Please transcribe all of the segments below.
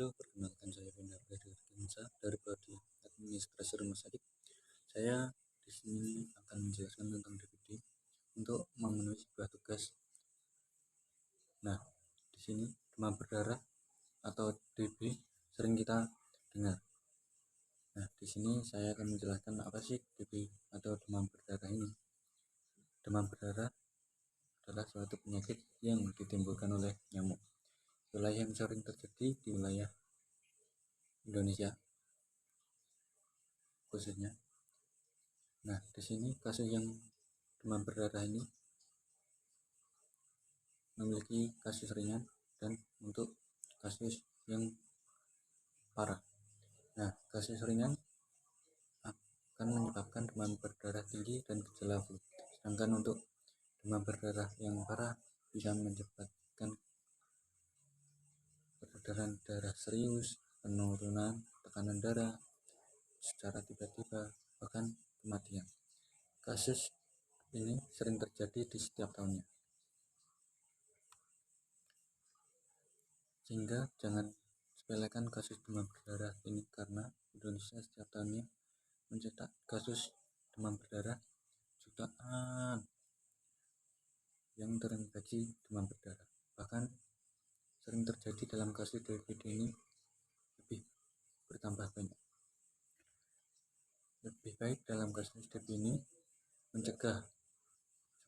Halo, perkenalkan saya Benar dari Arkansa dari Prodi Administrasi Rumah Sakit. Saya di sini akan menjelaskan tentang DBD untuk memenuhi sebuah tugas. Nah, di sini demam berdarah atau DB sering kita dengar. Nah, di sini saya akan menjelaskan apa sih DB atau demam berdarah ini. Demam berdarah adalah suatu penyakit yang ditimbulkan oleh nyamuk. Wilayah yang sering terjadi di wilayah Indonesia khususnya. Nah, di sini kasus yang demam berdarah ini memiliki kasus ringan dan untuk kasus yang parah. Nah, kasus ringan akan menyebabkan demam berdarah tinggi dan gejala flu. Sedangkan untuk demam berdarah yang parah bisa menyebabkan peredaran darah serius, penurunan tekanan darah secara tiba-tiba, bahkan kematian. Kasus ini sering terjadi di setiap tahunnya. Sehingga jangan sepelekan kasus demam berdarah ini, karena Indonesia setiap tahunnya mencetak kasus demam berdarah jutaan yang terinfeksi demam berdarah. Bahkan sering terjadi dalam kasus DBD ini lebih bertambah banyak. Lebih baik dalam kasus DBD ini mencegah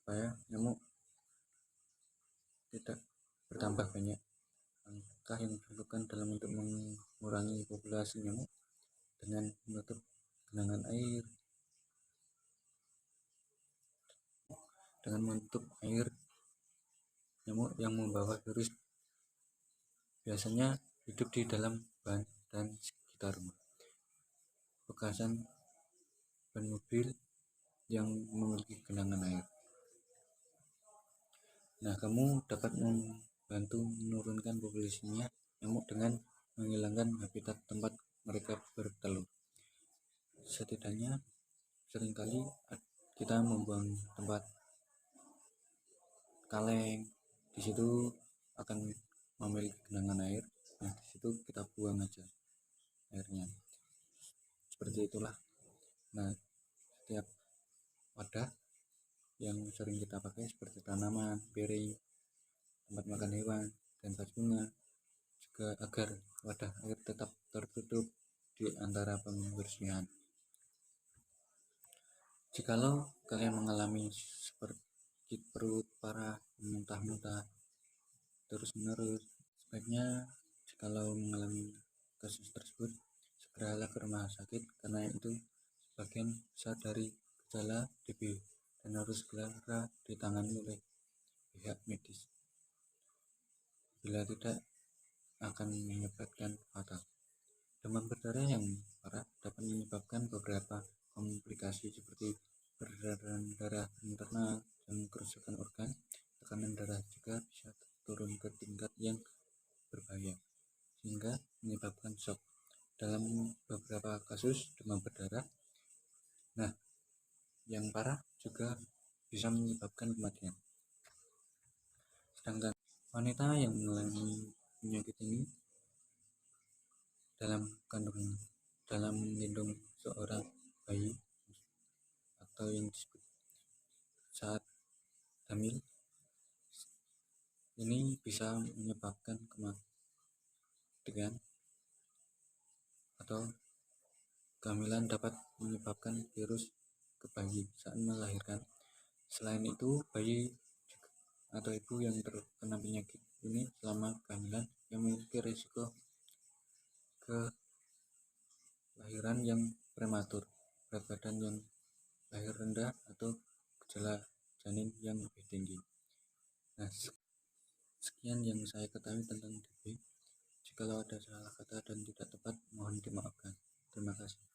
supaya nyamuk tidak bertambah banyak. Langkah yang dilakukan dalam untuk mengurangi populasi nyamuk dengan menutup genangan air, nyamuk yang membawa virus biasanya hidup di dalam ban dan sekitar rumah, bekasan ban mobil yang memiliki genangan air. Nah, kamu dapat membantu menurunkan populasinya nyamuk dengan menghilangkan habitat tempat mereka bertelur. Setidaknya seringkali kita membuang tempat kaleng, di situ akan memiliki genangan air. Nah, di situ kita buang aja airnya. Seperti itulah. Nah, setiap wadah yang sering kita pakai seperti tanaman, piring, tempat makan hewan, dan vas bunga, juga agar wadah air tetap tertutup di antara pembersihan. Jikalau kalian mengalami seperti perut parah, muntah-muntah terus-menerus, sebaiknya jikalau mengalami kasus tersebut segeralah ke rumah sakit, karena itu sebagian besar dari gejala DB dan harus segera ditangani oleh pihak medis. Bila tidak, akan menyebabkan fatal. Demam berdarah yang parah dapat menyebabkan beberapa komplikasi seperti peredaran darah internal dan kerusakan organ. Tekanan darah juga bisa turun ke tingkat yang berbahaya sehingga menyebabkan shock. Dalam beberapa kasus demam berdarah, yang parah juga bisa menyebabkan kematian. Sedangkan wanita yang mengalami penyakit ini dalam menggendong seorang bayi atau yang disebut saat hamil, ini bisa menyebabkan kematian, atau kehamilan dapat menyebabkan virus ke bayi saat melahirkan. Selain itu, bayi atau ibu yang terkena penyakit ini selama kehamilan yang memiliki risiko kelahiran yang prematur, berat badan yang lahir rendah, atau gejala janin yang lebih tinggi. Nah, sekian yang saya ketahui tentang DB. Jikalau ada salah kata dan tidak tepat, mohon dimaafkan. Terima kasih.